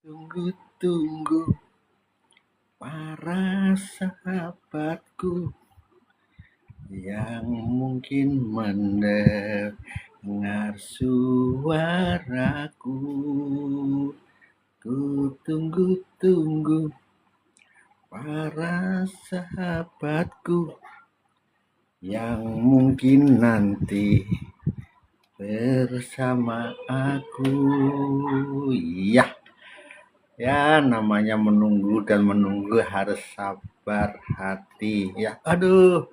Tunggu-tunggu para sahabatku yang mungkin mendengar suaraku. Ku tunggu-tunggu para sahabatku yang mungkin nanti bersama aku. Ya, namanya menunggu dan menunggu harus sabar hati. Ya, aduh,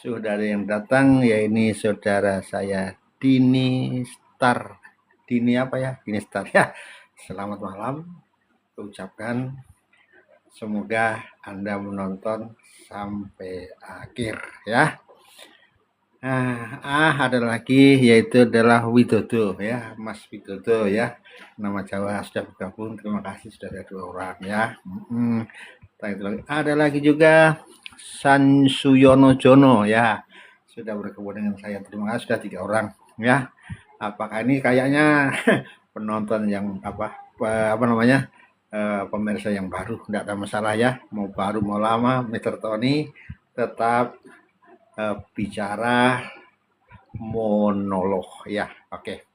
sudah ada yang datang, ya ini saudara saya Dini Star. Dini apa ya? Dini Star ya. Selamat malam. Ucapkan semoga Anda menonton sampai akhir ya. Ada lagi yaitu adalah Widodo ya, Mas Widodo ya. Nama Jawa sudah bergabung. Terima kasih sudah ada 2 orang ya. Ada lagi juga Sansuyono Jono ya. Sudah bergabung dengan saya. Terima kasih sudah 3 orang ya. Apakah ini kayaknya penonton yang pemirsa yang baru? Tidak ada masalah ya. Mau baru mau lama, Mr. Tony tetap bicara monolog ya. Oke.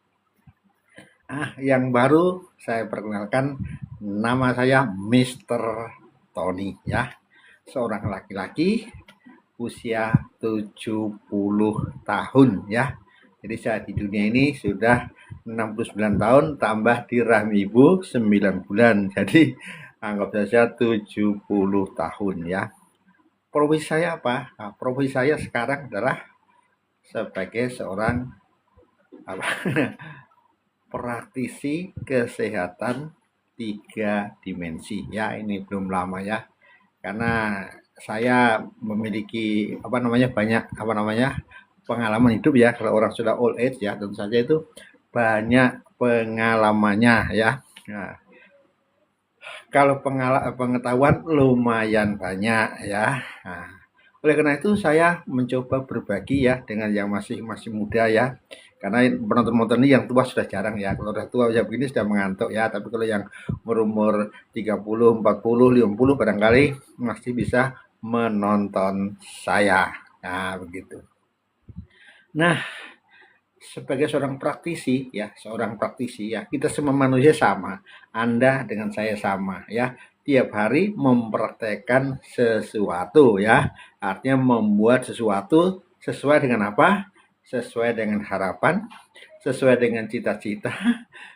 Yang baru saya perkenalkan, nama saya Mr. Tony ya. Seorang laki-laki usia 70 tahun ya. Jadi saya di dunia ini sudah 69 tahun tambah dirahmi ibu 9 bulan. Jadi anggap saja 70 tahun ya. Profesi saya apa? Profesi saya sekarang adalah sebagai seorang praktisi kesehatan 3 dimensi ya. Ini belum lama ya, karena saya memiliki banyak pengalaman hidup ya. Kalau orang sudah old age ya, tentu saja itu banyak pengalamannya ya. Nah, kalau pengetahuan lumayan banyak ya. Nah, oleh karena itu saya mencoba berbagi ya dengan yang masih muda ya. Karena penonton ini yang tua sudah jarang ya. Kalau udah tua ya begini sudah mengantuk ya. Tapi kalau yang berumur 30, 40, 50 barangkali masih bisa menonton saya. Nah, begitu. Nah, sebagai seorang praktisi ya, kita semua manusia sama. Anda dengan saya sama ya. Tiap hari mempraktekkan sesuatu ya. Artinya membuat sesuatu sesuai dengan apa? Sesuai dengan harapan, sesuai dengan cita-cita,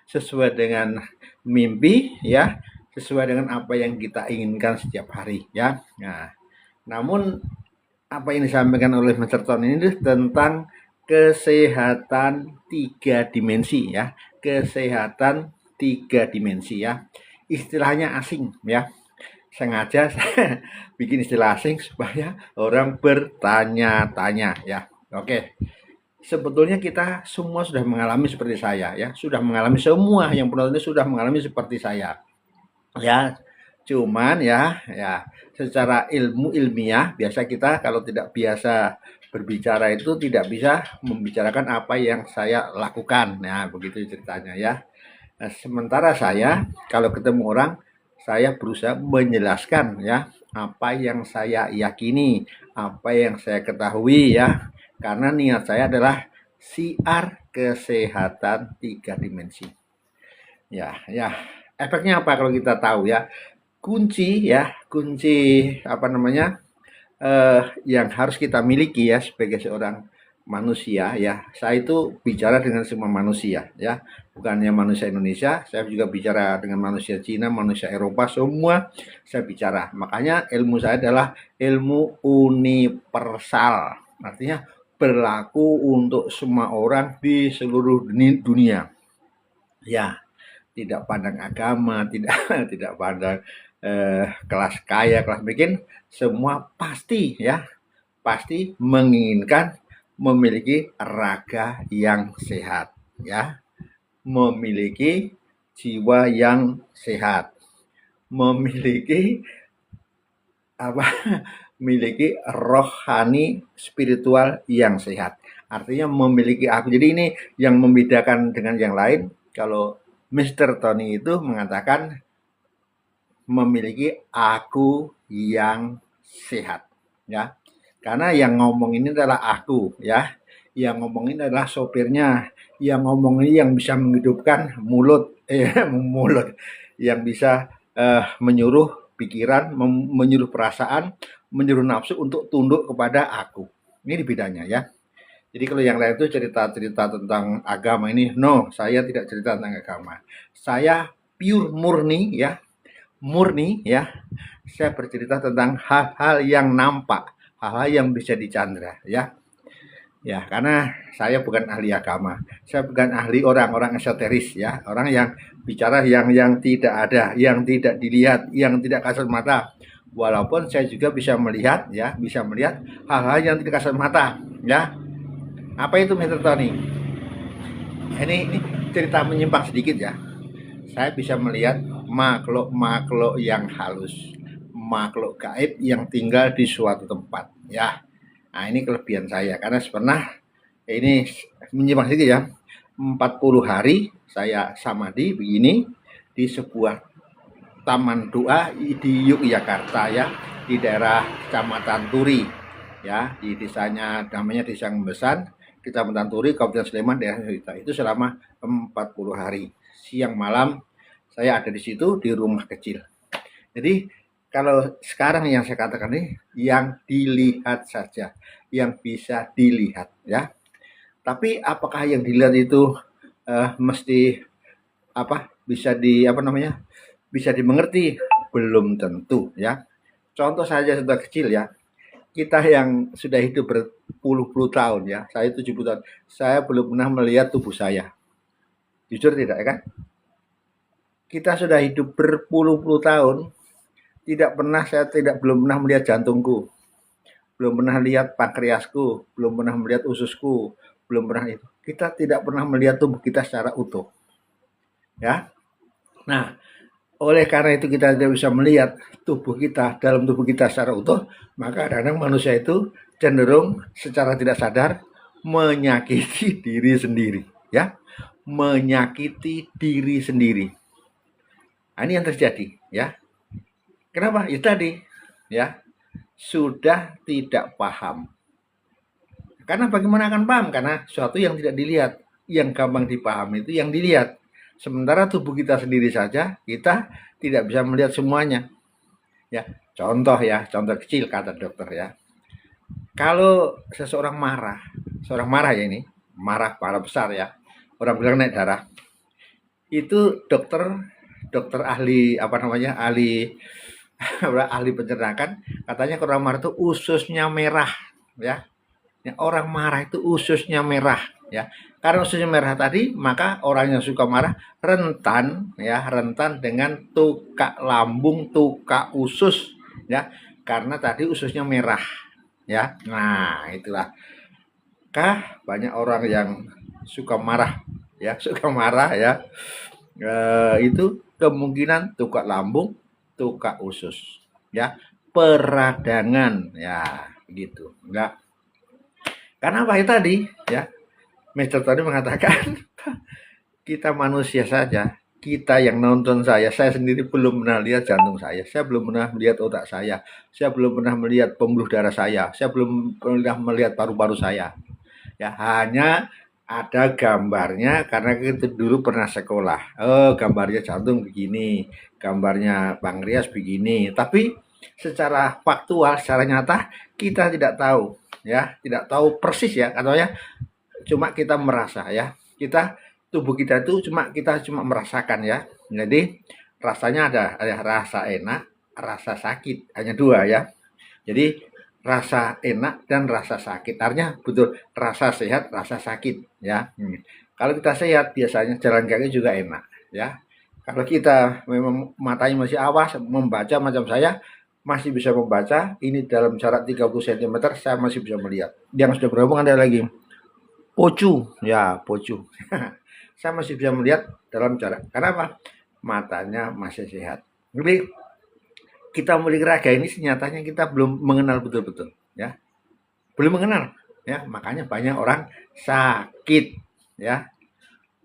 sesuai dengan mimpi ya, sesuai dengan apa yang kita inginkan setiap hari ya. Nah, namun apa yang disampaikan oleh Mr. Ton ini tentang kesehatan 3 dimensi ya. Kesehatan 3 dimensi ya. Istilahnya asing ya. Sengaja saya bikin istilah asing supaya orang bertanya-tanya ya. Oke. Sebetulnya kita semua sudah mengalami seperti saya ya. Sudah mengalami, semua yang penonton ini sudah mengalami seperti saya. Ya, cuman ya secara ilmiah biasa kita kalau tidak biasa berbicara itu tidak bisa membicarakan apa yang saya lakukan. Nah, begitu ceritanya ya. Nah, sementara saya kalau ketemu orang, saya berusaha menjelaskan ya apa yang saya yakini, apa yang saya ketahui ya. Karena niat saya adalah siar kesehatan 3 dimensi. Ya, efeknya apa kalau kita tahu ya? Kunci yang harus kita miliki ya sebagai seorang manusia ya. Saya itu bicara dengan semua manusia ya, bukannya manusia Indonesia, saya juga bicara dengan manusia Cina, manusia Eropa, semua saya bicara. Makanya ilmu saya adalah ilmu universal, artinya berlaku untuk semua orang di seluruh dunia ya. Tidak pandang agama, tidak pandang kelas kaya, kelas miskin, semua pasti menginginkan memiliki raga yang sehat ya, memiliki jiwa yang sehat, memiliki memiliki rohani spiritual yang sehat. Artinya memiliki aku. Jadi ini yang membedakan dengan yang lain. Kalau Mr. Tony itu mengatakan memiliki aku yang sehat, ya. Karena yang ngomong ini adalah aku, ya. Yang ngomong ini adalah sopirnya, yang ngomong ini yang bisa menghidupkan mulut, mulut, yang bisa menyuruh pikiran, menyuruh perasaan, menyuruh nafsu untuk tunduk kepada aku. Ini bedanya, ya. Jadi kalau yang lain itu cerita-cerita tentang agama ini, no, saya tidak cerita tentang agama. Saya pure murni, ya, murni, ya. Saya bercerita tentang hal-hal yang nampak, hal-hal yang bisa dicandra, ya. Ya, karena saya bukan ahli agama. Saya bukan ahli orang-orang esoteris, ya, orang yang bicara yang tidak ada, yang tidak dilihat, yang tidak kasat mata. Walaupun saya juga bisa melihat, ya, bisa melihat hal-hal yang tidak kasat mata, ya. Apa itu Mr. Tony? Ini cerita menyimpang sedikit, ya. Saya bisa melihat makhluk-makhluk yang halus, makhluk gaib yang tinggal di suatu tempat, ya. Nah, ini kelebihan saya karena pernah ini menyimpang sedikit, ya. 40 hari saya samadhi begini di sebuah taman doa di Yogyakarta, ya, di daerah Kecamatan Turi, ya, di desanya namanya Desa Ngembesan, Kecamatan Turi, Kabupaten Sleman, daerah Yogyakarta. Itu selama 40 hari. Siang malam saya ada di situ di rumah kecil. Jadi kalau sekarang yang saya katakan ini yang dilihat saja, yang bisa dilihat, ya. Tapi apakah yang dilihat itu mesti bisa bisa dimengerti? Belum tentu, ya. Contoh saja sudah kecil, ya. Kita yang sudah hidup berpuluh-puluh tahun, ya. Saya 70 tahun. Saya belum pernah melihat tubuh saya. Jujur tidak, ya kan? Kita sudah hidup berpuluh-puluh tahun, saya belum pernah melihat jantungku, belum pernah lihat pankreasku, belum pernah melihat ususku, belum pernah itu. Kita tidak pernah melihat tubuh kita secara utuh, ya. Nah, oleh karena itu kita tidak bisa melihat dalam tubuh kita secara utuh, maka kadang manusia itu cenderung secara tidak sadar menyakiti diri sendiri, ya. Menyakiti diri sendiri. Nah, ini yang terjadi, ya. Kenapa? Itu tadi, ya, sudah tidak paham. Karena bagaimana akan paham? Karena sesuatu yang tidak dilihat, yang gampang dipahami itu yang dilihat. Sementara tubuh kita sendiri saja, kita tidak bisa melihat semuanya. Ya, contoh kecil kata dokter, ya. Kalau seorang marah ya ini, marah besar, ya. Orang bilang naik darah. Itu dokter ahli ahli pencernaan katanya kalau orang marah itu ususnya merah, ya. Orang marah itu ususnya merah, ya. Karena ususnya merah tadi, maka orang yang suka marah rentan dengan tukak lambung, tukak usus, ya. Karena tadi ususnya merah, ya. Nah, itulah. Banyak orang yang suka marah, ya, ya. Itu kemungkinan tukak lambung, tukak usus, ya, peradangan, ya, gitu, enggak. Karena apa ya tadi, ya, Mister tadi mengatakan kita manusia saja, kita yang nonton saya sendiri belum pernah lihat jantung saya belum pernah melihat otak saya belum pernah melihat pembuluh darah saya belum pernah melihat paru-paru saya, ya, hanya ada gambarnya karena kita dulu pernah sekolah. Oh, gambarnya jantung begini, gambarnya pankreas begini. Tapi secara faktual, secara nyata kita tidak tahu, ya, tidak tahu persis, ya, katanya cuma kita merasa, ya. Tubuh kita itu kita cuma merasakan, ya. Jadi rasanya ada rasa enak, rasa sakit, hanya dua, ya. Jadi rasa enak dan rasa sakit. Artinya betul rasa sehat, rasa sakit, ya. Kalau kita sehat biasanya jalan kaki juga enak, ya. Kalau kita memang matanya masih awas membaca macam saya masih bisa membaca, ini dalam jarak 30 cm saya masih bisa melihat. Yang sudah berhubung ada lagi Pocu, ya, Pocu. Saya masih bisa melihat dalam jarak. Kenapa? Matanya masih sehat. Jadi kita memiliki raga ini senyatanya kita belum mengenal betul-betul, ya, belum mengenal, ya, makanya banyak orang sakit, ya,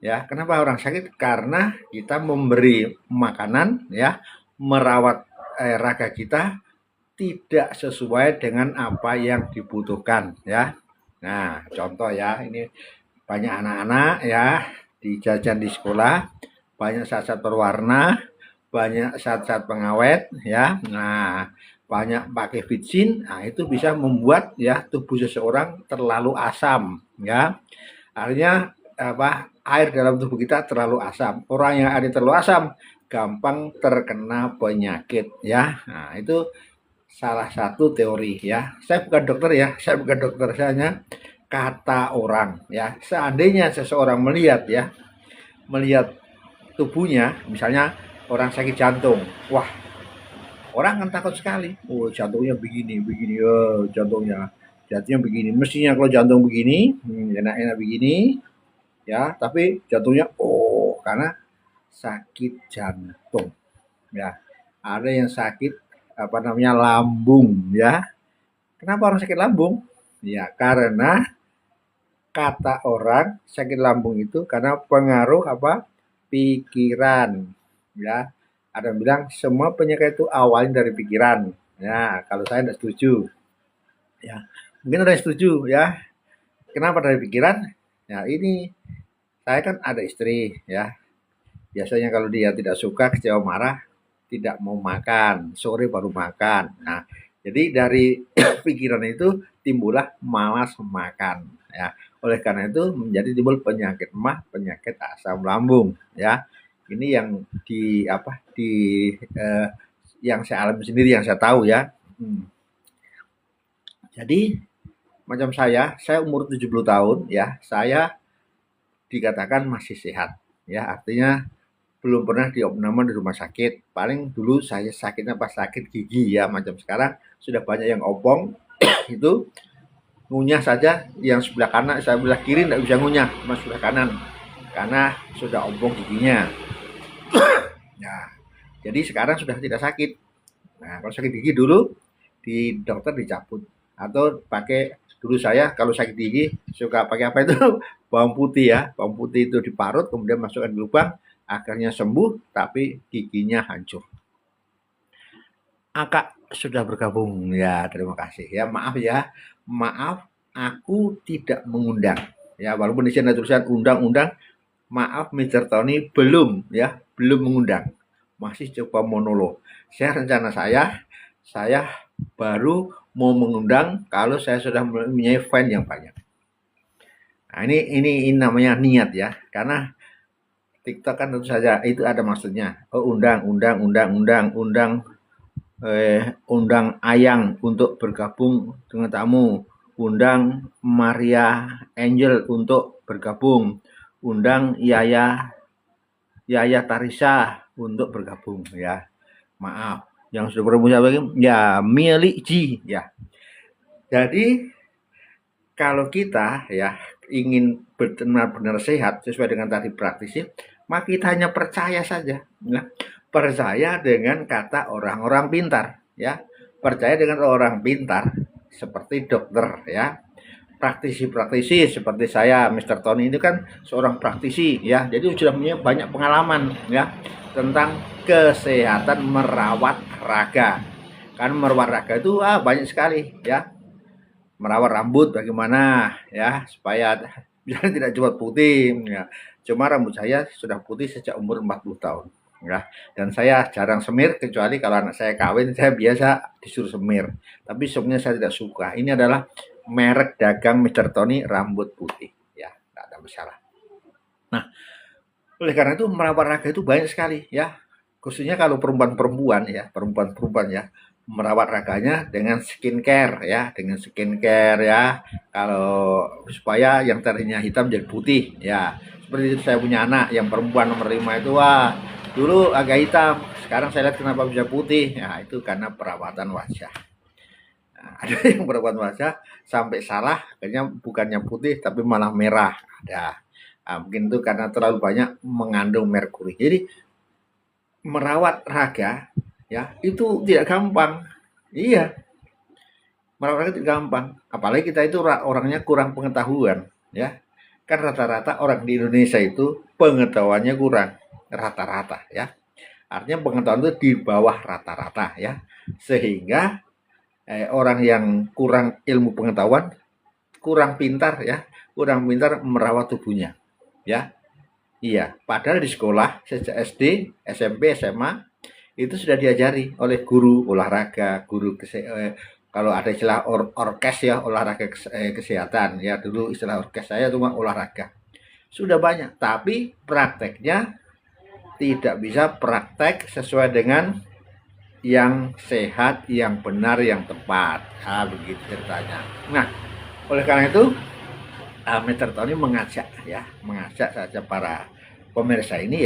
ya. Kenapa orang sakit? Karena kita memberi makanan, ya, merawat raga kita tidak sesuai dengan apa yang dibutuhkan ya. Nah, contoh ya, ini banyak anak-anak ya di jajan di sekolah, banyak zat-zat berwarna, banyak zat-zat pengawet ya. Nah, banyak pakai vitsin, nah itu bisa membuat ya tubuh seseorang terlalu asam ya. Artinya apa? Air dalam tubuh kita terlalu asam. Orang yang air terlalu asam gampang terkena penyakit ya. Nah, itu salah satu teori ya. Saya bukan dokter ya, saya bukan dokter, saya hanya kata orang ya. Seandainya seseorang melihat tubuhnya, misalnya orang sakit jantung, wah orang kan takut sekali. Oh jantungnya begini, begini, jantungnya begini. Mestinya kalau jantung begini, enak-enak begini, ya. Tapi jantungnya, karena sakit jantung, ya. Ada yang sakit apa namanya lambung, ya. Kenapa orang sakit lambung? Ya karena kata orang sakit lambung itu karena pengaruh apa? Pikiran, ya. Ada yang bilang semua penyakit itu awalnya dari pikiran. Ya, kalau saya tidak setuju. Ya, mungkin ada yang setuju ya. Kenapa dari pikiran? Ya, ini saya kan ada istri ya. Biasanya kalau dia tidak suka, kecewa, marah, tidak mau makan, sore baru makan. Nah, jadi dari pikiran itu timbullah malas makan ya. Oleh karena itu menjadi timbul penyakit emah, penyakit asam lambung ya. Ini yang eh, yang saya alami sendiri, yang saya tahu ya. Jadi macam saya umur 70 tahun ya, saya dikatakan masih sehat ya. Artinya belum pernah diopname di rumah sakit. Paling dulu saya sakitnya pas sakit gigi ya, macam sekarang sudah banyak yang opong itu ngunyah saja yang sebelah kanan, sebelah kiri tidak bisa ngunyah, cuma sebelah kanan karena sudah opong giginya. Nah, jadi sekarang sudah tidak sakit. Nah, kalau sakit gigi dulu di dokter dicabut atau pakai dulu saya kalau sakit gigi suka pakai apa itu bawang putih ya, bawang putih itu diparut kemudian masukkan ke lubang akhirnya sembuh tapi giginya hancur. Akak sudah bergabung ya, terima kasih ya. Maaf aku tidak mengundang ya, walaupun di sini ada tulisan undang-undang. Maaf Mr. Tony belum mengundang, masih coba monolog. Rencana saya baru mau mengundang kalau saya sudah mempunyai fan yang banyak. Nah, ini namanya niat ya, karena TikTok kan tentu saja itu ada maksudnya. Oh, undang Ayang untuk bergabung dengan tamu, undang Maria Angel untuk bergabung, undang Yaya Tarisa untuk bergabung ya. Maaf, yang sudah bergabung ya milik Ji ya. Jadi kalau kita ya ingin benar-benar sehat sesuai dengan tadi praktisi, maka kita hanya percaya saja. Ya. Percaya dengan kata orang-orang pintar, ya. Percaya dengan orang pintar seperti dokter, ya. Praktisi-praktisi seperti saya, Mr. Tony itu kan seorang praktisi, ya. Jadi sudah punya banyak pengalaman, ya, tentang kesehatan merawat raga. Kan merawat raga itu banyak sekali, ya. Merawat rambut bagaimana, ya, supaya tidak cepat putih, ya. Cuma rambut saya sudah putih sejak umur 40 tahun. Ya, dan saya jarang semir kecuali kalau anak saya kawin saya biasa disuruh semir. Tapi sebenarnya saya tidak suka. Ini adalah merek dagang Mr. Tony rambut putih. Ya, tidak ada masalah. Nah, oleh karena itu merawat raga itu banyak sekali ya. Khususnya kalau perempuan-perempuan ya, merawat raganya dengan skincare ya, kalau supaya yang tadinya hitam jadi putih ya. Seperti itu saya punya anak yang perempuan nomor 5 itu dulu agak hitam, sekarang saya lihat kenapa bisa putih. Nah, itu karena perawatan wajah. Nah, ada yang perawatan wajah sampai salah, akhirnya bukannya putih tapi malah merah. Ada. Nah, mungkin itu karena terlalu banyak mengandung merkuri. Jadi merawat raga ya itu tidak gampang. Iya. Merawat raga tidak gampang. Apalagi kita itu orangnya kurang pengetahuan ya. Kan rata-rata orang di Indonesia itu pengetahuannya kurang. Rata-rata ya. Artinya pengetahuan itu di bawah rata-rata ya. Sehingga orang yang kurang ilmu pengetahuan, kurang pintar ya, kurang pintar merawat tubuhnya ya. Iya, padahal di sekolah sejak SD, SMP, SMA itu sudah diajari oleh guru olahraga, kalau ada istilah orkes ya, olahraga kesehatan ya, dulu istilah orkes saya cuma olahraga. Sudah banyak, tapi prakteknya tidak bisa praktek sesuai dengan yang sehat, yang benar, yang tepat. Nah, begitu ceritanya. Nah, oleh karena itu Mr. Tony mengajak saja para pemirsa ini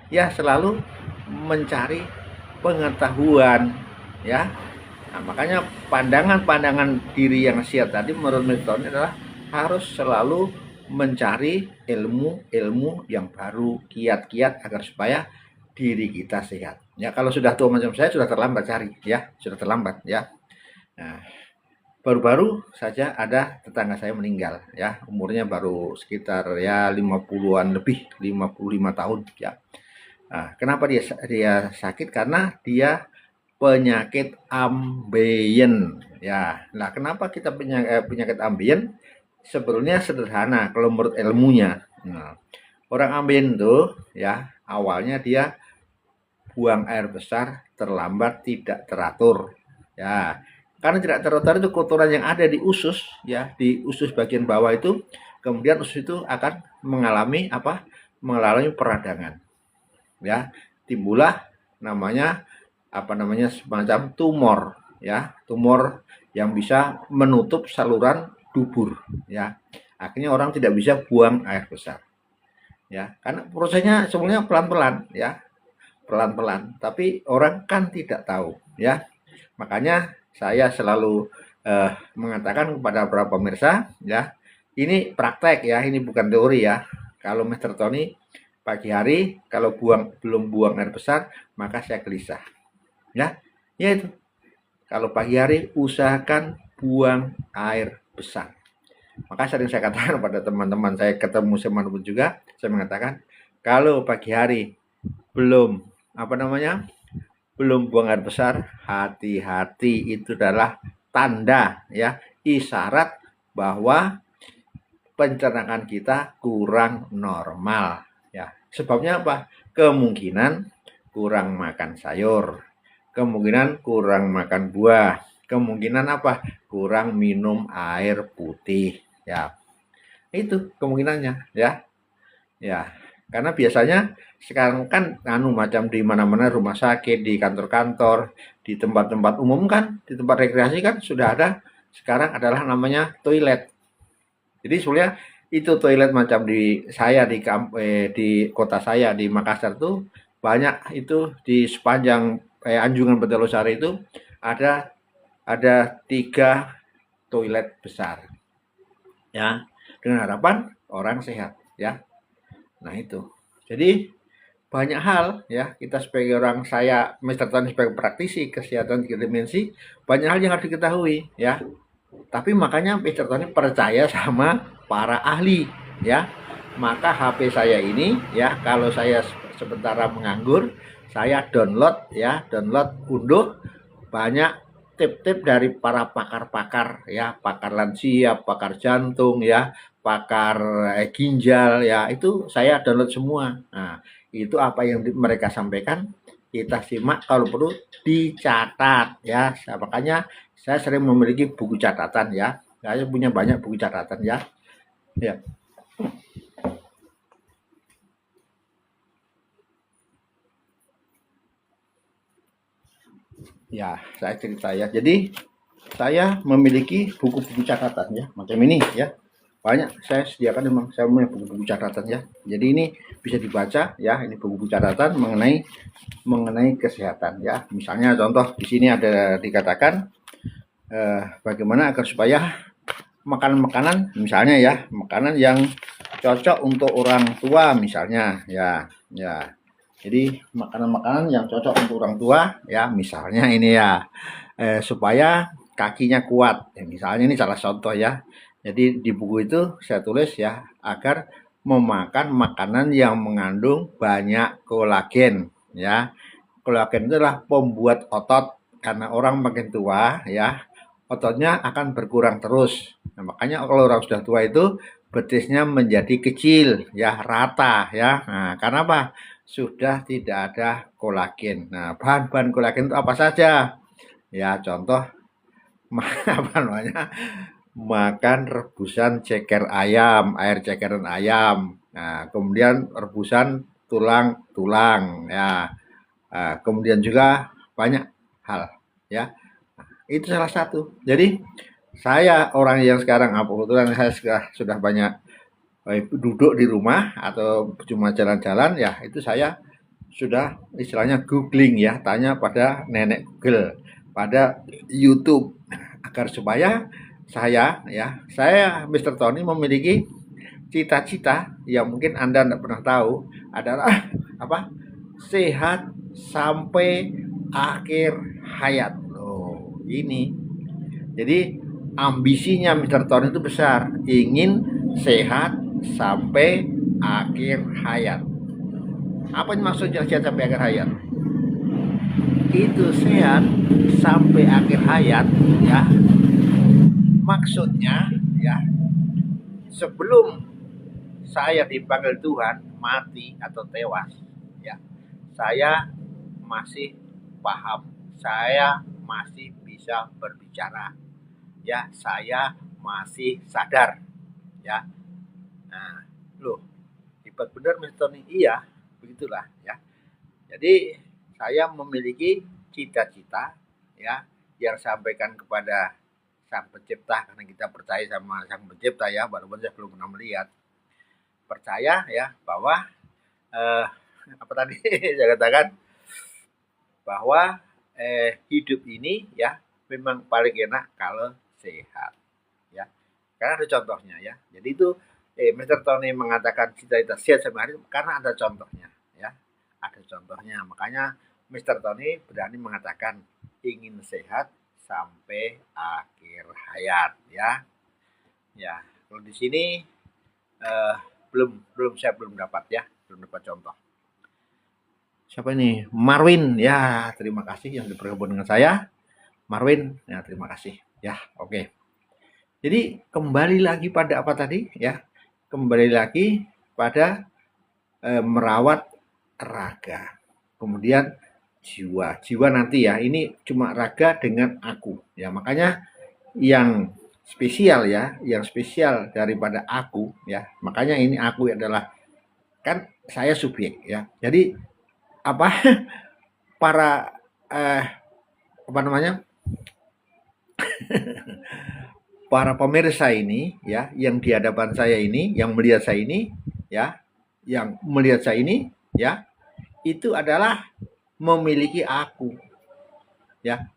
ya selalu mencari pengetahuan ya. Nah, makanya pandangan-pandangan diri yang sehat tadi menurut Mr. Tony adalah harus selalu mencari ilmu-ilmu yang baru, kiat-kiat agar supaya diri kita sehat. Ya, kalau sudah tua macam saya sudah terlambat cari ya, sudah terlambat ya. Nah, baru-baru saja ada tetangga saya meninggal ya, umurnya baru sekitar ya 50-an lebih, 55 tahun ya. Nah, kenapa dia sakit? Karena dia penyakit ambeien ya. Nah, kenapa kita penyakit ambeien? Sebetulnya sederhana kalau menurut ilmunya. Nah, orang ambeien itu ya awalnya dia buang air besar terlambat, tidak teratur ya. Karena tidak teratur itu kotoran yang ada di usus ya, di usus bagian bawah itu, kemudian usus itu akan mengalami mengalami peradangan ya, timbullah semacam tumor ya, tumor yang bisa menutup saluran dubur ya, akhirnya orang tidak bisa buang air besar ya, karena prosesnya sebenarnya pelan-pelan ya, pelan-pelan, tapi orang kan tidak tahu ya. Makanya saya selalu mengatakan kepada para pemirsa ya, ini praktek ya, ini bukan teori ya. Kalau Mr. Tony pagi hari kalau belum buang air besar, maka saya gelisah. Ya, ya itu. Kalau pagi hari usahakan buang air besar. Maka sering saya katakan pada teman-teman saya, ketemu pun juga, saya mengatakan kalau pagi hari belum belum buang air besar, hati-hati, itu adalah tanda ya, isyarat bahwa pencernaan kita kurang normal ya. Sebabnya apa? Kemungkinan kurang makan sayur, kemungkinan kurang makan buah, kemungkinan apa? Kurang minum air putih ya. Itu kemungkinannya ya. Ya, karena biasanya sekarang kan macam di mana-mana, rumah sakit, di kantor-kantor, di tempat-tempat umum kan, di tempat rekreasi kan sudah ada sekarang adalah namanya toilet. Jadi sebenarnya itu toilet macam di kota saya di Makassar tuh banyak, itu di sepanjang Anjungan Betelosari itu ada 3 toilet besar. Ya, dengan harapan orang sehat ya. Nah itu. Jadi banyak hal ya, kita sebagai orang, saya Mr. Tony sebagai praktisi kesehatan 3 dimensi, banyak hal yang harus diketahui ya. Tapi makanya Mr. Tony percaya sama para ahli ya. Maka HP saya ini ya, kalau saya sementara menganggur, saya download unduh banyak tip-tip dari para pakar-pakar ya, pakar lansia, pakar jantung ya, pakar ginjal ya, itu saya download semua. Nah, itu apa yang mereka sampaikan kita simak, kalau perlu dicatat ya. Makanya saya sering memiliki buku catatan ya. Saya punya banyak buku catatan ya. Ya. Ya, saya cerita ya. Jadi saya memiliki buku-buku catatan ya, macam ini ya. Banyak saya sediakan, memang saya punya buku-buku catatan ya. Jadi ini bisa dibaca ya, ini buku-buku catatan mengenai kesehatan ya. Misalnya contoh di sini ada dikatakan bagaimana agar supaya makanan-makanan misalnya ya, makanan yang cocok untuk orang tua misalnya ya. Jadi makanan-makanan yang cocok untuk orang tua ya, misalnya ini ya, supaya kakinya kuat ya, misalnya ini salah contoh ya. Jadi di buku itu saya tulis ya, agar memakan makanan yang mengandung banyak kolagen ya. Kolagen itu adalah pembuat otot, karena orang makin tua ya, ototnya akan berkurang terus. Nah, makanya kalau orang sudah tua itu betisnya menjadi kecil ya, rata ya. Nah, karena apa? Sudah tidak ada kolagen. Nah, bahan-bahan kolagen itu apa saja? Ya, contoh apa namanya? Makan rebusan ceker ayam, air cekeran ayam. Nah, kemudian rebusan tulang-tulang ya. Kemudian juga banyak hal ya. Itu salah satu. Jadi saya orang yang sekarang kebetulan saya sudah banyak duduk di rumah atau cuma jalan-jalan ya, itu saya sudah istilahnya googling ya, tanya pada nenek Google, pada YouTube, agar supaya saya Mr. Tony memiliki cita-cita yang mungkin Anda tidak pernah tahu adalah apa? Sehat sampai akhir hayat. Oh, ini. Jadi ambisinya Mr. Tony itu besar, ingin sehat sampai akhir hayat. Apa maksudnya sehat sampai akhir hayat? Itu sehat sampai akhir hayat ya. Maksudnya ya, sebelum saya dipanggil Tuhan mati atau tewas ya, saya masih paham, saya masih bisa berbicara ya, saya masih sadar ya. Nah, loh, hebat benar Mr. Tony. Iya, begitulah ya. Jadi saya memiliki cita-cita ya, yang sampaikan kepada Sang Pencipta, karena kita percaya sama Sang Pencipta ya, walaupun saya belum pernah melihat. Percaya ya bahwa apa tadi saya katakan bahwa hidup ini ya memang paling enak kalau sehat ya. Karena ada contohnya ya. Jadi itu Mr. Tony mengatakan cita-cita sehat sama hari karena ada contohnya ya. Ada contohnya. Makanya Mr. Tony berani mengatakan ingin sehat sampai akhir hayat ya. Ya, kalau di sini saya belum dapat ya, belum dapat contoh. Siapa ini? Marwin. Ya, terima kasih yang bergabung dengan saya. Marwin, ya terima kasih. Ya, oke. Jadi kembali lagi pada apa tadi ya? Kembali lagi pada merawat raga. Kemudian jiwa. Jiwa nanti ya, ini cuma raga dengan aku. Ya, makanya yang spesial ya, yang spesial daripada aku ya. Makanya ini aku adalah, kan saya subjek ya. Jadi apa para apa namanya? Para pemirsa ini ya, yang di hadapan saya ini, yang melihat saya ini ya, yang melihat saya ini ya, itu adalah memiliki aku ya,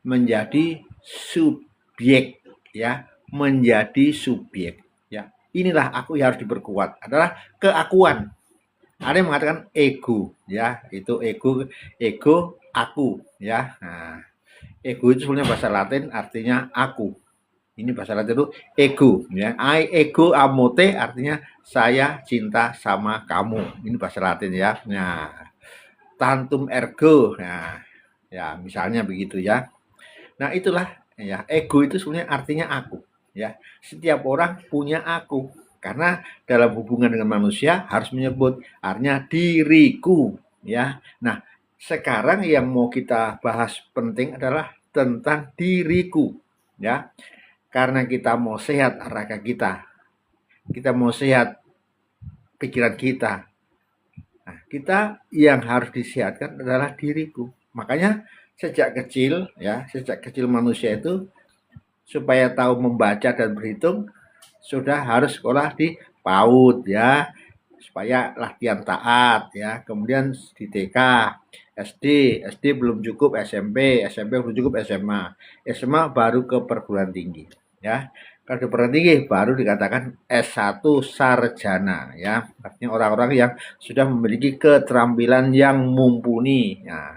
menjadi subjek ya, menjadi subjek ya. Inilah aku yang harus diperkuat, adalah keakuan. Ada yang mengatakan ego ya, itu ego aku ya. Nah, ego itu sebenarnya bahasa Latin artinya aku. Ini bahasa Latin itu ego ya. I ego amote artinya saya cinta sama kamu. Ini bahasa Latin ya. Nah, tantum ergo. Nah, ya misalnya begitu ya. Nah, itulah ya, ego itu sebenarnya artinya aku ya. Setiap orang punya aku. Karena dalam hubungan dengan manusia harus menyebut artinya diriku ya. Nah, sekarang yang mau kita bahas penting adalah tentang diriku ya. Karena kita mau sehat raga kita mau sehat pikiran kita. Nah, kita yang harus disehatkan adalah diriku. Makanya sejak kecil manusia itu supaya tahu membaca dan berhitung sudah harus sekolah di PAUD ya, supaya latihan taat ya. Kemudian di TK, SD belum cukup, SMP belum cukup, SMA baru ke perguruan tinggi ya. Kalau di perguruan tinggi baru dikatakan S1 sarjana ya. Artinya orang-orang yang sudah memiliki keterampilan yang mumpuni. Nah,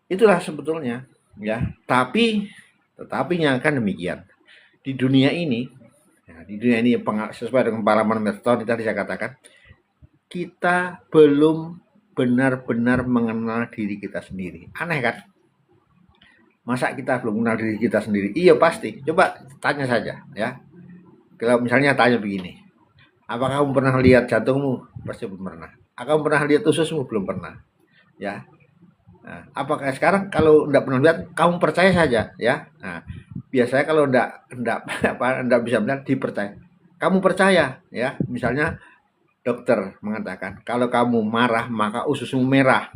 itulah sebetulnya ya. Tetapinya kan demikian. Di dunia ini sesuai dengan pengalaman Milton tadi saya katakan, kita belum benar-benar mengenal diri kita sendiri. Aneh kan? Masa kita belum mengenal diri kita sendiri? Iya pasti. Coba tanya saja ya. Kalau misalnya tanya begini, apakah kamu pernah lihat jantungmu? Pasti belum pernah. Kamu pernah lihat ususmu? Belum pernah. Ya. Nah, apakah sekarang kalau tidak pernah lihat, kamu percaya saja ya? Nah, biasanya kalau tidak bisa melihat, dipercaya. Kamu percaya ya? Misalnya dokter mengatakan kalau kamu marah maka ususmu merah.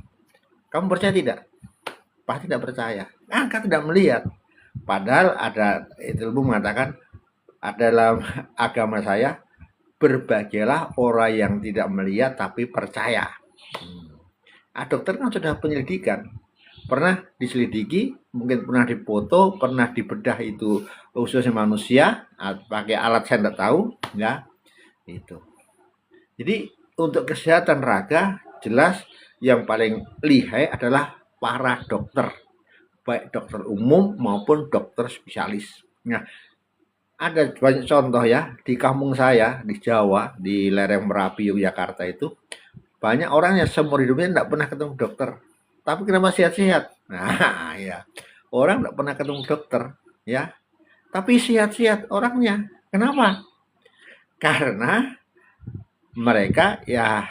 Kamu percaya tidak? Pasti tidak percaya. Kan tidak melihat. Padahal ada ilmu mengatakan dalam agama saya, berbahagialah orang yang tidak melihat tapi percaya. Dokter kan sudah penyelidikan, pernah diselidiki, mungkin pernah dipoto, pernah dibedah itu ususnya manusia, pakai alat saya tidak tahu, ya itu. Jadi untuk kesehatan raga jelas yang paling lihai adalah para dokter, baik dokter umum maupun dokter spesialis. Nah, ada banyak contoh ya di kampung saya di Jawa, di lereng Merapi Yogyakarta itu banyak orang yang seumur hidupnya tidak pernah ketemu dokter, tapi kenapa sehat-sehat? Nah, ya orang tidak pernah ketemu dokter, ya, tapi sehat-sehat orangnya. Kenapa? Karena mereka ya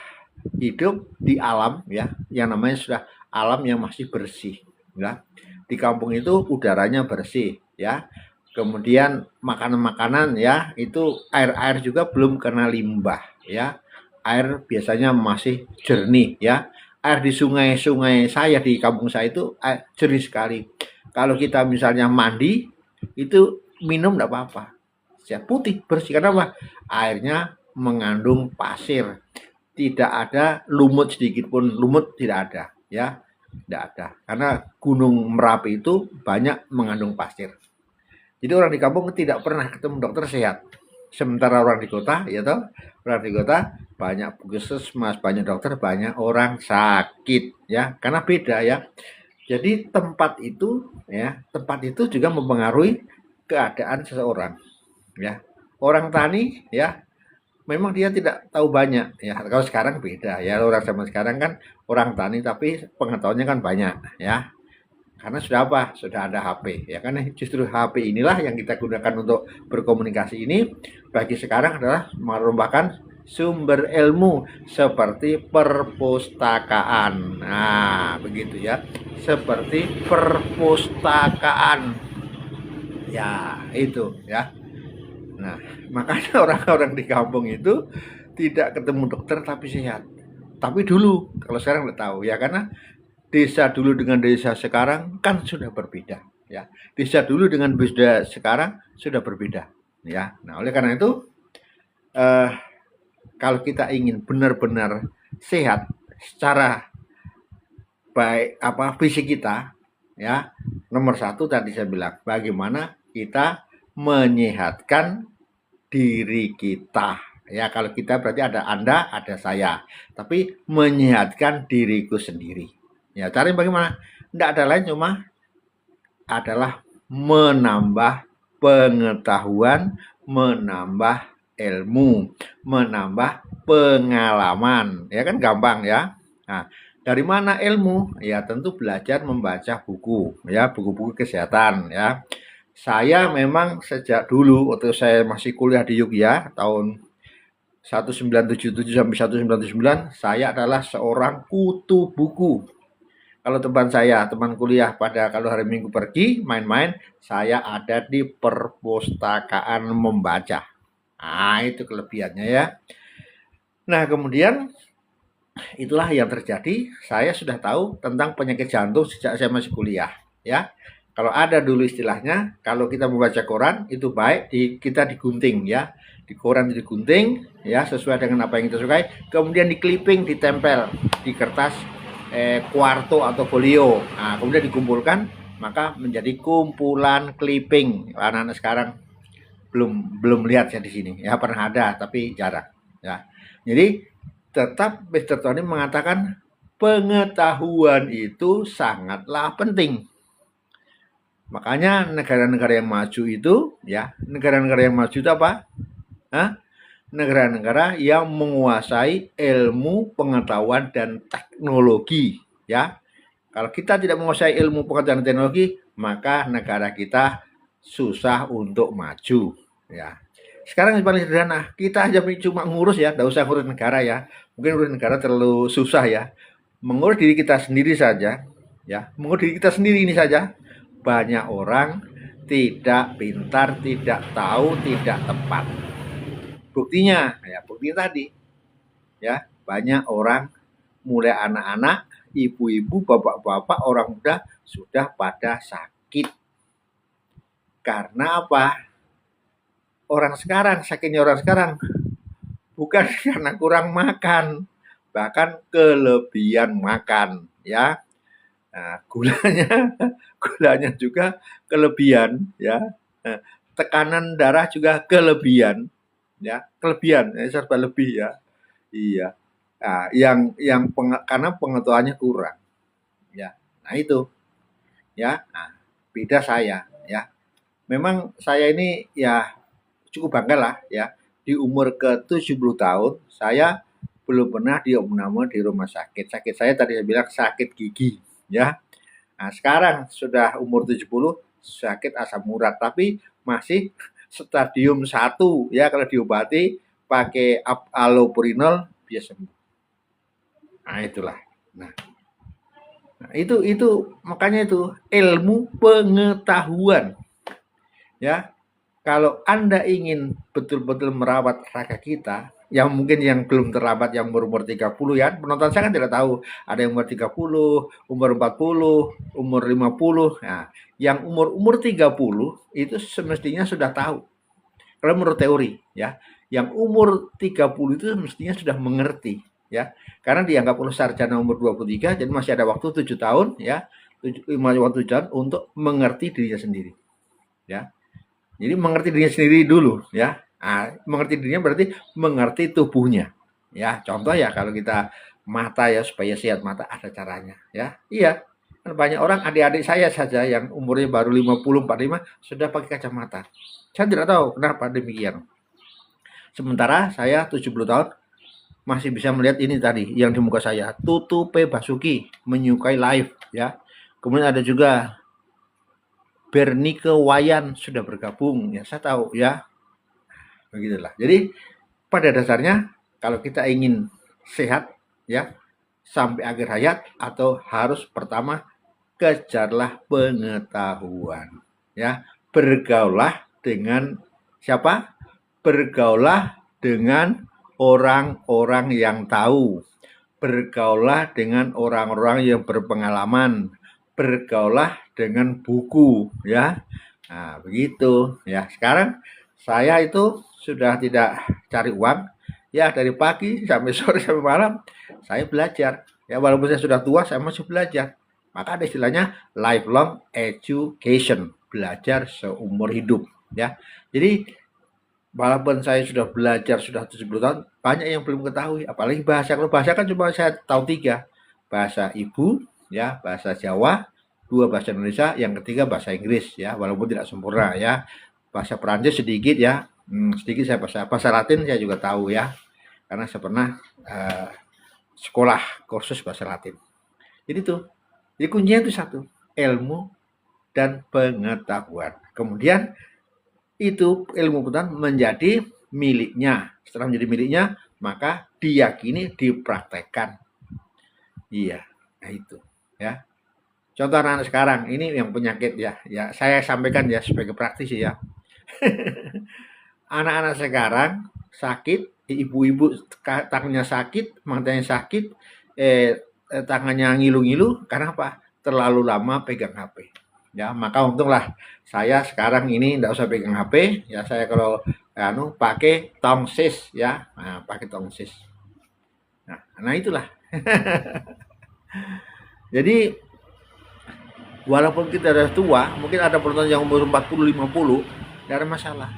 hidup di alam ya, yang namanya sudah alam yang masih bersih, ya. Di kampung itu udaranya bersih, ya. Kemudian makanan-makanan ya itu air-air juga belum kena limbah, ya. Air biasanya masih jernih ya. Air di sungai-sungai saya di kampung saya itu jernih sekali. Kalau kita misalnya mandi itu minum tidak apa-apa, siap putih bersih. Kenapa? Airnya mengandung pasir, tidak ada lumut sedikit pun, lumut tidak ada ya, tidak ada karena Gunung Merapi itu banyak mengandung pasir. Jadi orang di kampung tidak pernah ketemu dokter sehat. Sementara orang di kota, ya toh, orang di kota banyak puskesmas, banyak dokter, banyak orang sakit, ya, karena beda ya. Jadi tempat itu juga mempengaruhi keadaan seseorang, ya. Orang tani, ya, memang dia tidak tahu banyak, ya. Kalau sekarang beda, ya. Orang zaman sekarang kan orang tani, tapi pengetahuannya kan banyak, ya. Karena sudah apa? Sudah ada HP, ya kan? Justru HP inilah yang kita gunakan untuk berkomunikasi ini bagi sekarang adalah merupakan sumber ilmu seperti perpustakaan. Nah, begitu ya. Seperti perpustakaan. Ya, itu ya. Nah, makanya orang-orang di kampung itu tidak ketemu dokter tapi sehat. Tapi dulu, kalau sekarang nggak tahu ya, karena desa dulu dengan desa sekarang kan sudah berbeda ya. Desa dulu dengan desa sekarang sudah berbeda ya. Nah, oleh karena itu kalau kita ingin benar-benar sehat secara baik fisik kita ya, nomor satu tadi saya bilang bagaimana kita menyehatkan diri kita ya. Kalau kita berarti ada Anda, ada saya, tapi menyehatkan diriku sendiri. Ya, caranya bagaimana? Tidak ada lain cuma adalah menambah pengetahuan, menambah ilmu, menambah pengalaman. Ya kan gampang ya. Nah, dari mana ilmu? Ya tentu belajar membaca buku, ya buku-buku kesehatan ya. Saya memang sejak dulu waktu saya masih kuliah di Yogyakarta tahun 1977 sampai 1999 saya adalah seorang kutu buku. Kalau teman kuliah kalau hari Minggu pergi main-main, saya ada di perpustakaan membaca. Nah, itu kelebihannya ya. Nah, kemudian itulah yang terjadi. Saya sudah tahu tentang penyakit jantung sejak saya masih kuliah, ya. Kalau ada dulu istilahnya, kalau kita membaca koran itu baik kita digunting ya. Di koran digunting ya sesuai dengan apa yang kita sukai, kemudian di clipping, ditempel di kertas kuarto atau folio. Nah, kemudian dikumpulkan maka menjadi kumpulan clipping. Anak-anak sekarang belum lihat ya di sini. Ya pernah ada tapi jarang. Ya. Jadi tetap Mr. Tony mengatakan pengetahuan itu sangatlah penting. Makanya negara-negara yang maju itu, ya negara-negara yang maju itu apa? Hah? negara-negara yang menguasai ilmu, pengetahuan, dan teknologi. Ya, kalau kita tidak menguasai ilmu, pengetahuan, dan teknologi, maka negara kita susah untuk maju. Ya, sekarang yang paling sederhana, kita aja cuma ngurus ya, tidak usah ngurus negara ya. Mungkin ngurus negara terlalu susah ya. Mengurus diri kita sendiri saja, ya, mengurus diri kita sendiri ini saja, banyak orang tidak pintar, tidak tahu, tidak tepat. Buktinya, ya bukti tadi, ya banyak orang mulai anak-anak, ibu-ibu, bapak-bapak, orang muda sudah pada sakit. Karena apa? Orang sekarang, sakitnya orang sekarang bukan karena kurang makan, bahkan kelebihan makan, ya. Nah, gulanya juga kelebihan, ya. Nah, tekanan darah juga kelebihan, ya. Kelebihan, ya, serba lebih ya. Iya. Nah, karena pengetahuannya kurang, ya. Nah itu, ya. Nah, beda saya, ya. Memang saya ini ya cukup bangga lah, ya. Di umur ke-70 tahun, saya belum pernah diopname di rumah sakit. Sakit saya tadi saya bilang sakit gigi, ya. Nah, sekarang sudah umur 70, sakit asam urat, tapi masih stadium 1, ya. Kalau diobati pakai allopurinol biasa sembuh. Nah, itulah. Nah, itu makanya itu ilmu pengetahuan. Ya, kalau Anda ingin betul-betul merawat raga kita, yang mungkin yang belum terlambat yang umur 30 ya, penonton saya kan tidak tahu, ada yang umur 30, umur 40, umur 50. Nah, yang umur 30 itu semestinya sudah tahu. Kalau menurut teori ya, yang umur 30 itu mestinya sudah mengerti ya. Karena dianggap oleh sarjana umur 23, jadi masih ada waktu 7 tahun ya, 7 tahun untuk mengerti dirinya sendiri. Ya. Jadi mengerti dirinya sendiri dulu ya. Nah, mengerti dirinya berarti mengerti tubuhnya. Ya, contoh ya kalau kita mata ya supaya sehat mata ada caranya ya. Iya. Banyak orang adik-adik saya saja yang umurnya baru 50 45 sudah pakai kacamata. Saya tidak tahu kenapa demikian. Sementara saya 70 tahun masih bisa melihat ini tadi yang di muka saya. Tutu P Basuki menyukai live ya. Kemudian ada juga Bernike Wayan sudah bergabung ya, saya tahu ya. Begitulah. Jadi pada dasarnya kalau kita ingin sehat ya sampai akhir hayat atau harus pertama kejarlah pengetahuan ya. Bergaulah dengan siapa? Bergaulah dengan orang-orang yang tahu. Bergaulah dengan orang-orang yang berpengalaman. Bergaulah dengan buku ya. Nah, begitu ya. Sekarang saya itu sudah tidak cari uang ya, dari pagi sampai sore sampai malam saya belajar. Ya walaupun saya sudah tua saya masih belajar. Maka ada istilahnya lifelong education, belajar seumur hidup ya. Jadi walaupun saya sudah belajar sudah 70 tahun, banyak yang belum ketahui, apalagi bahasa. Kalau bahasa kan cuma saya tahu 3. Bahasa ibu, ya, bahasa Jawa, 2 bahasa Indonesia, yang ketiga bahasa Inggris ya, walaupun tidak sempurna ya. Bahasa Perancis sedikit ya, sedikit saya bahasa Latin saya juga tahu ya. Karena saya pernah sekolah kursus bahasa Latin. Jadi tuh, jadi kuncinya itu satu, ilmu dan pengetahuan. Kemudian itu ilmu pengetahuan menjadi miliknya. Setelah menjadi miliknya, maka diyakini, dipraktekkan. Iya, nah itu ya. Contoh anak-anak sekarang ini yang penyakit ya, ya saya sampaikan ya sebagai praktisi ya. Anak-anak sekarang sakit, ibu-ibu tangannya sakit, matanya sakit, tangannya ngilu-ngilu, karena apa? Terlalu lama pegang HP. Ya, maka untunglah saya sekarang ini tidak usah pegang HP, ya saya kalau pakai tongsis ya, nah, pakai tongsis. Nah itulah. Jadi walaupun kita sudah tua, mungkin ada penonton yang umur 40 50, tidak ada masalah.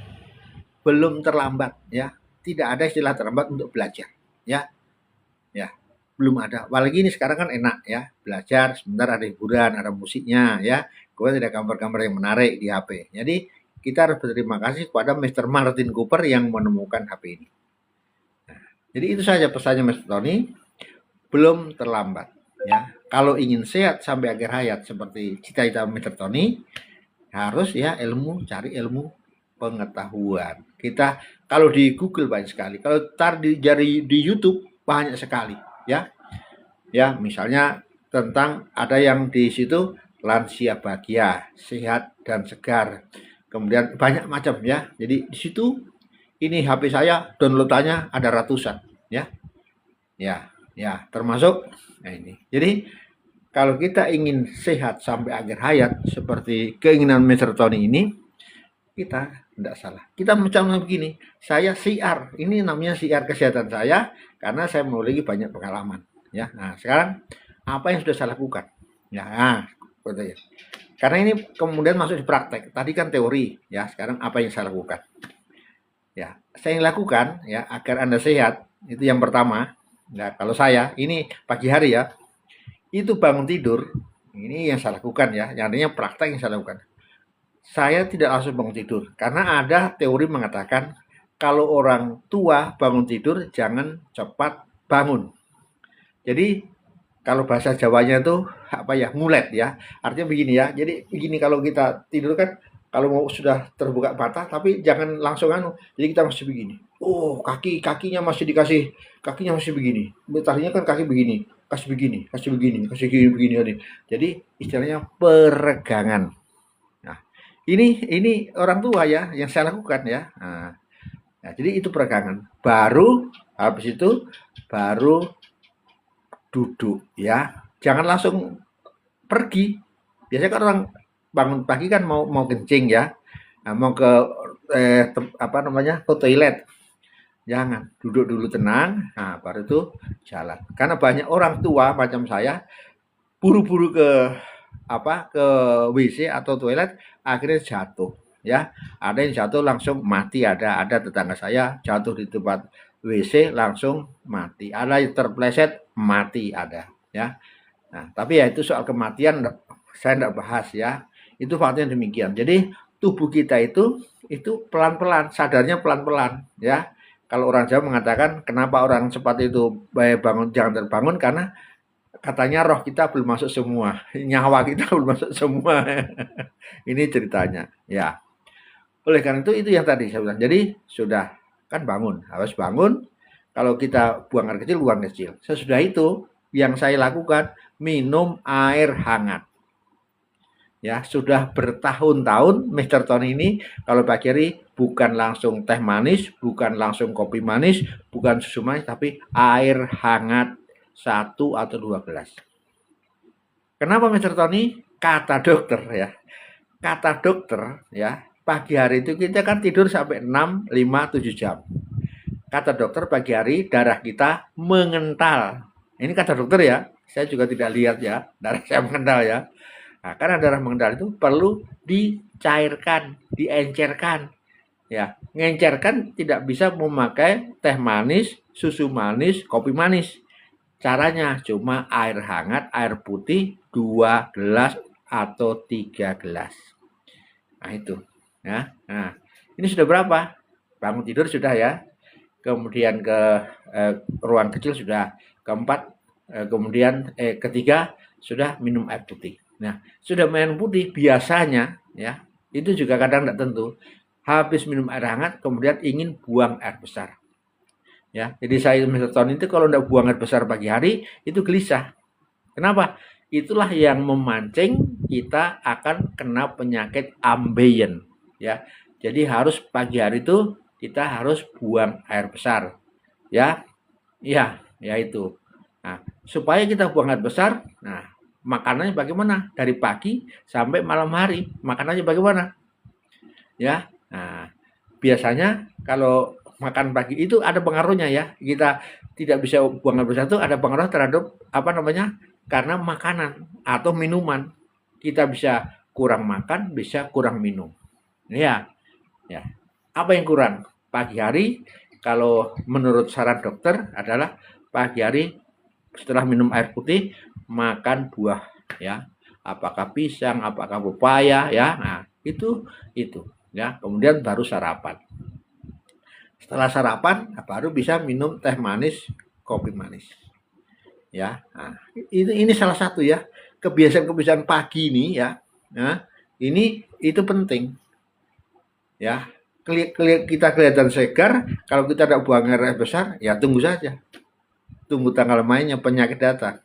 Belum terlambat ya. Tidak ada istilah terlambat untuk belajar ya. Ya, belum ada. Apalagi ini sekarang kan enak ya, belajar sebentar ada hiburan, ada musiknya ya. Kemudian ada gambar-gambar yang menarik di HP. Jadi kita harus berterima kasih kepada Mr. Martin Cooper yang menemukan HP ini. Jadi itu saja pesannya Mas Tony, belum terlambat ya. Kalau ingin sehat sampai akhir hayat seperti cita-cita Mr. Tony, harus ya cari ilmu pengetahuan. Kita kalau di Google banyak sekali, kalau tar di YouTube banyak sekali ya. Ya, misalnya tentang ada yang di situ lansia bahagia, sehat dan segar. Kemudian banyak macam ya. Jadi di situ ini HP saya downloadannya ada ratusan ya. Ya, termasuk nah ini. Jadi kalau kita ingin sehat sampai akhir hayat seperti keinginan Mr. Tony ini, kita tidak salah. Kita macam begini, saya siar, ini namanya siar kesehatan saya karena saya memiliki banyak pengalaman. Ya, nah sekarang apa yang sudah saya lakukan? Ya, nah, ya. Karena ini kemudian masuk di praktek. Tadi kan teori, ya. Sekarang apa yang saya lakukan? Ya, saya yang lakukan ya agar Anda sehat itu yang pertama. Nah, kalau saya ini pagi hari ya, itu bangun tidur, ini yang saya lakukan ya, yang artinya praktek yang saya lakukan. Saya tidak langsung bangun tidur, karena ada teori mengatakan kalau orang tua bangun tidur jangan cepat bangun. Jadi kalau bahasa Jawanya itu apa ya, ngulet ya. Artinya begini ya. Jadi begini kalau kita tidur kan kalau mau sudah terbuka mata tapi jangan langsung Jadi kita masih begini. Oh, kakinya masih dikasih, kakinya masih begini. Tadinya kan kaki begini, kasih begini, kasih begini, kasih begini. Jadi istilahnya peregangan. Nah, ini orang tua ya yang saya lakukan ya. Nah, jadi itu peregangan. Baru habis itu baru duduk ya. Jangan langsung pergi. Biasanya kan orang bangun pagi kan mau kencing ya. Nah, mau ke ke toilet. Jangan, duduk dulu tenang. Nah, baru itu jalan. Karena banyak orang tua macam saya buru-buru ke WC atau toilet akhirnya jatuh ya. Ada yang jatuh langsung mati, ada tetangga saya jatuh di tempat WC langsung mati. Ada yang terpleset mati ada ya. Nah, tapi ya itu soal kematian saya tidak bahas ya. Itu faktanya demikian. Jadi tubuh kita itu pelan-pelan, sadarnya pelan-pelan ya. Kalau orang Jawa mengatakan kenapa orang cepat itu bangun jangan terbangun karena katanya roh kita belum masuk semua, nyawa kita belum masuk semua. Ini ceritanya ya. Oleh karena itu yang tadi saya bilang. Jadi sudah kan bangun, harus bangun. Kalau kita buang air kecil. Sesudah itu yang saya lakukan minum air hangat. Ya, sudah bertahun-tahun Mr. Tony ini kalau pagi hari bukan langsung teh manis, bukan langsung kopi manis, bukan susu manis, tapi air hangat 1 atau 2 gelas. Kenapa Mr. Tony? Kata dokter ya. Kata dokter ya, pagi hari itu kita kan tidur sampai 6, 5, 7 jam. Kata dokter pagi hari darah kita mengental. Ini kata dokter ya, saya juga tidak lihat ya, darah saya mengental ya. Nah, karena darah mengental itu perlu dicairkan, diencerkan. Ya, ngencerkan tidak bisa memakai teh manis, susu manis, kopi manis. Caranya cuma air hangat, air putih 2 gelas atau 3 gelas. Nah, itu. Ya. Nah, ini sudah berapa? Bangun tidur sudah ya. Kemudian ke ruang kecil sudah. Keempat, kemudian ketiga sudah minum air putih. Nah, sudah minum putih biasanya ya, itu juga kadang tidak tentu. Habis minum air hangat kemudian ingin buang air besar. Ya, jadi saya Mr. Tony itu kalau tidak buang air besar pagi hari itu gelisah. Kenapa? Itulah yang memancing kita akan kena penyakit ambeien ya. Jadi harus pagi hari itu kita harus buang air besar. Ya. Iya, ya itu. Nah, supaya kita buang air besar, nah makanannya bagaimana? Dari pagi sampai malam hari, makanannya bagaimana? Ya. Nah, biasanya kalau makan pagi itu ada pengaruhnya ya. Kita tidak bisa buang air besar itu ada pengaruh terhadap karena makanan atau minuman. Kita bisa kurang makan, bisa kurang minum. Ya. Ya. Apa yang kurang? Pagi hari kalau menurut saran dokter adalah pagi hari setelah minum air putih makan buah ya. Apakah pisang, apakah pepaya ya. Nah, itu ya. Kemudian baru sarapan. Setelah sarapan baru bisa minum teh manis, kopi manis. Ya, nah, ini salah satu ya kebiasaan-kebiasaan pagi ini ya. Nah, ini itu penting ya. Kita kelihatan segar, kalau kita tidak buang air besar, ya tunggu saja. Tunggu tanggal mainnya penyakit datang.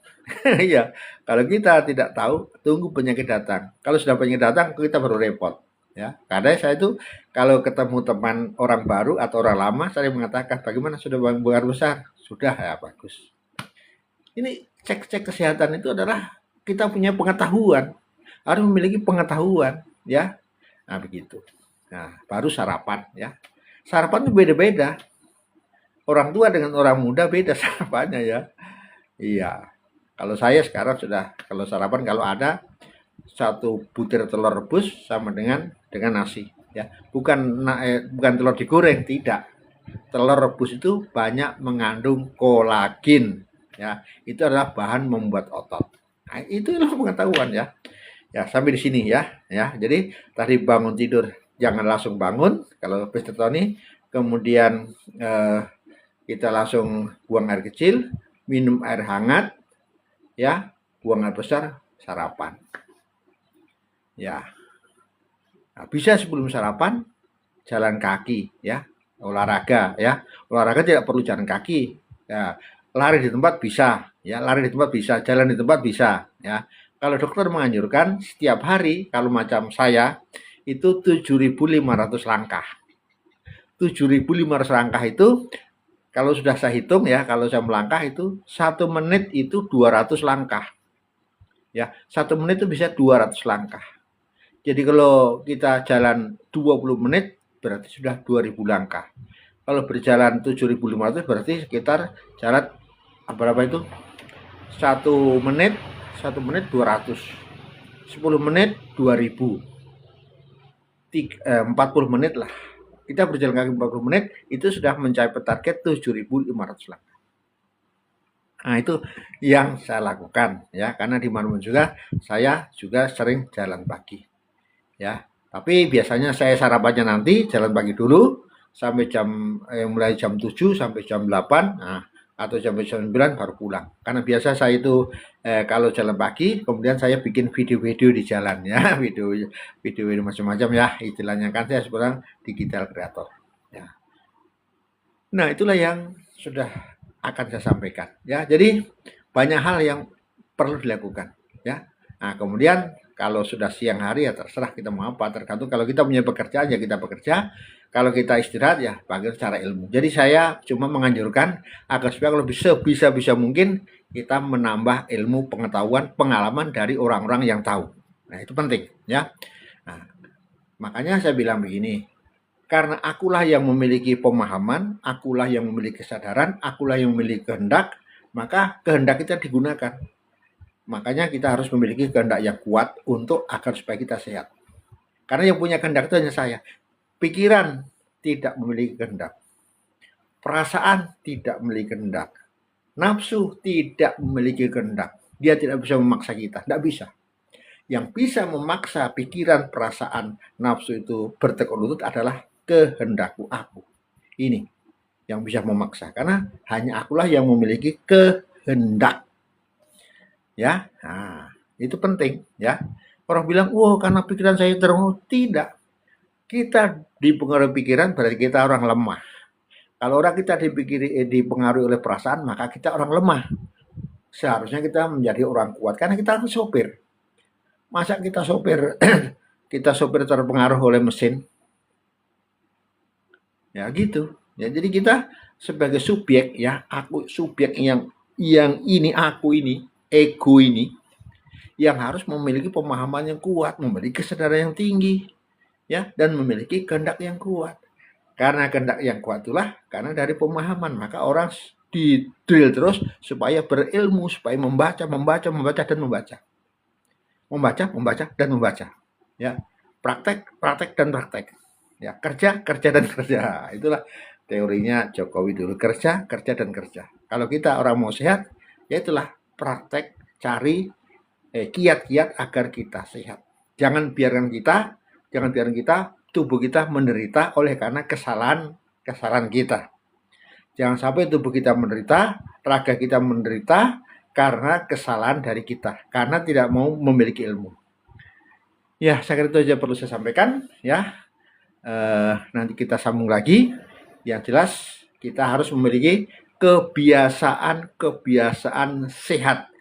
Iya, kalau kita tidak tahu, tunggu penyakit datang. Kalau sudah penyakit datang, kita baru repot. Ya, karena saya itu kalau ketemu teman orang baru atau orang lama, saya mengatakan bagaimana sudah buang air besar? Sudah ya bagus. Ini cek-cek kesehatan itu adalah kita punya pengetahuan, harus memiliki pengetahuan, ya. Nah begitu. Nah baru sarapan, ya. Sarapan itu beda-beda. Orang tua dengan orang muda beda sarapannya ya. Iya. Kalau saya sekarang sudah kalau sarapan kalau ada satu butir telur rebus sama dengan nasi ya. Bukan telur digoreng, tidak. Telur rebus itu banyak mengandung kolagen ya. Itu adalah bahan membuat otot. Nah, itu ilmu pengetahuan ya. Ya, sampai di sini ya. Ya, jadi tadi bangun tidur jangan langsung bangun kalau Mr. Tony. Kemudian kita langsung buang air kecil, minum air hangat, ya, buang air besar, sarapan. Ya, nah, bisa sebelum sarapan jalan kaki, ya, olahraga, ya, olahraga tidak perlu jalan kaki, ya, lari di tempat bisa, ya, lari di tempat bisa, jalan di tempat bisa, ya. Kalau dokter menganjurkan setiap hari, kalau macam saya itu 7.500 langkah. 7.500 langkah itu kalau sudah saya hitung ya, kalau saya melangkah itu 1 menit itu 200 langkah. Ya, 1 menit itu bisa 200 langkah. Jadi kalau kita jalan 20 menit berarti sudah 2.000 langkah. Kalau berjalan 7.500 berarti sekitar jalan berapa itu? 1 menit 200. 10 menit 2000. 40 menit lah. Kita berjalan kaki 40 menit itu sudah mencapai target 7.500 langkah. Nah, itu yang saya lakukan ya, karena di mana-mana juga saya juga sering jalan pagi. Ya. Tapi biasanya saya sarapannya nanti jalan pagi dulu sampai mulai jam 7 sampai jam 8. Nah, atau jam 9 baru pulang. Karena biasa saya itu kalau jalan pagi, kemudian saya bikin video-video di jalan ya, video macam-macam ya, istilahnya kan saya sekarang digital creator. Ya. Nah, itulah yang sudah akan saya sampaikan ya. Jadi banyak hal yang perlu dilakukan ya. Nah, kemudian kalau sudah siang hari ya terserah kita mau apa, tergantung kalau kita punya pekerjaan ya kita bekerja, kalau kita istirahat ya bagi secara ilmu. Jadi saya cuma menganjurkan agar supaya kalau bisa mungkin kita menambah ilmu, pengetahuan, pengalaman dari orang-orang yang tahu. Nah, itu penting ya. Nah, makanya saya bilang begini, karena akulah yang memiliki pemahaman, akulah yang memiliki kesadaran, akulah yang memiliki kehendak, maka kehendak kita digunakan. Makanya kita harus memiliki kehendak yang kuat untuk agar supaya kita sehat. Karena yang punya kehendak itu hanya saya. Pikiran tidak memiliki kehendak. Perasaan tidak memiliki kehendak. Nafsu tidak memiliki kehendak. Dia tidak bisa memaksa kita. Tidak bisa. Yang bisa memaksa pikiran, perasaan, nafsu itu bertekuk lutut adalah kehendakku aku. Ini yang bisa memaksa. Karena hanya akulah yang memiliki kehendak. Ya, nah, itu penting ya. Orang bilang, "Wah, karena pikiran saya terlalu." Tidak. Kita dipengaruhi pikiran berarti kita orang lemah. Kalau orang kita dipengaruhi oleh perasaan, maka kita orang lemah. Seharusnya kita menjadi orang kuat karena kita harus sopir. Masa kita sopir kita sopir terpengaruh oleh mesin? Ya gitu. Ya, jadi kita sebagai subjek ya, aku subjek yang ini aku ini ego ini yang harus memiliki pemahaman yang kuat, memiliki kesadaran yang tinggi, ya, dan memiliki kehendak yang kuat. Karena kehendak yang kuat itulah karena dari pemahaman, maka orang di-drill terus supaya berilmu, supaya membaca dan membaca. Membaca dan membaca. Ya, praktek dan praktek. Ya, kerja dan kerja. Itulah teorinya Jokowi dulu, kerja dan kerja. Kalau kita orang mau sehat, ya itulah praktek, cari kiat-kiat agar kita sehat. Jangan biarkan kita tubuh kita menderita oleh karena kesalahan kesalahan kita. Jangan sampai tubuh kita menderita, raga kita menderita karena kesalahan dari kita, karena tidak mau memiliki ilmu. Ya, saya kira itu aja perlu saya sampaikan ya. Nanti kita sambung lagi. Yang jelas kita harus memiliki kebiasaan sehat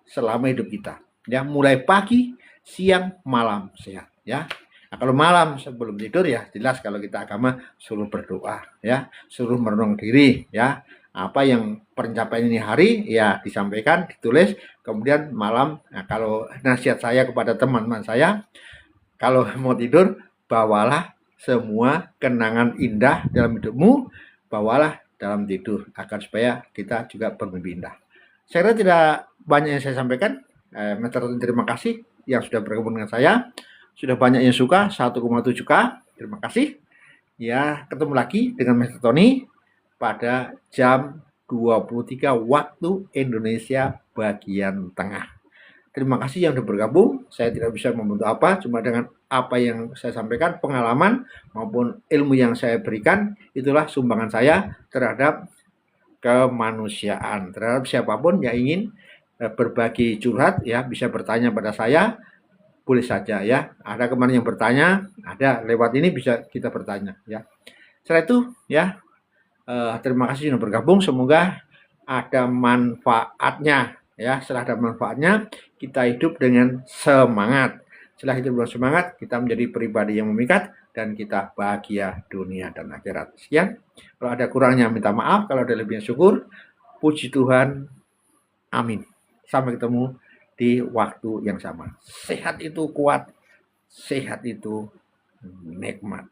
selama hidup kita. Ya, mulai pagi, siang, malam sehat. Ya. Nah, kalau malam sebelum tidur ya jelas kalau kita agama suruh berdoa ya, suruh merenung diri ya. Apa yang pencapaian ini hari ya disampaikan, ditulis, kemudian malam kalau nasihat saya kepada teman-teman saya, kalau mau tidur bawalah semua kenangan indah dalam hidupmu, bawalah dalam tidur agar supaya kita juga bermimpi indah. Saya kira tidak banyak yang saya sampaikan. Terima kasih yang sudah bergabung dengan saya. Sudah banyak yang suka, 1,7K. Terima kasih. Ya, ketemu lagi dengan Mr. Tony pada jam 23 waktu Indonesia bagian tengah. Terima kasih yang sudah bergabung. Saya tidak bisa membantu apa, cuma dengan apa yang saya sampaikan, pengalaman maupun ilmu yang saya berikan, itulah sumbangan saya terhadap kemanusiaan, terhadap siapapun yang ingin berbagi curhat ya, bisa bertanya pada saya, boleh saja ya. Ada kemarin yang bertanya, ada lewat ini bisa kita bertanya ya. Setelah itu ya, terima kasih sudah bergabung. Semoga ada manfaatnya ya. Setelah ada manfaatnya, kita hidup dengan semangat. Setelah hidup dengan semangat, kita menjadi pribadi yang memikat dan kita bahagia dunia dan akhirat. Sekian. Kalau ada kurangnya minta maaf, kalau ada lebihnya syukur. Puji Tuhan. Amin. Sampai ketemu di waktu yang sama. Sehat itu kuat, sehat itu nikmat.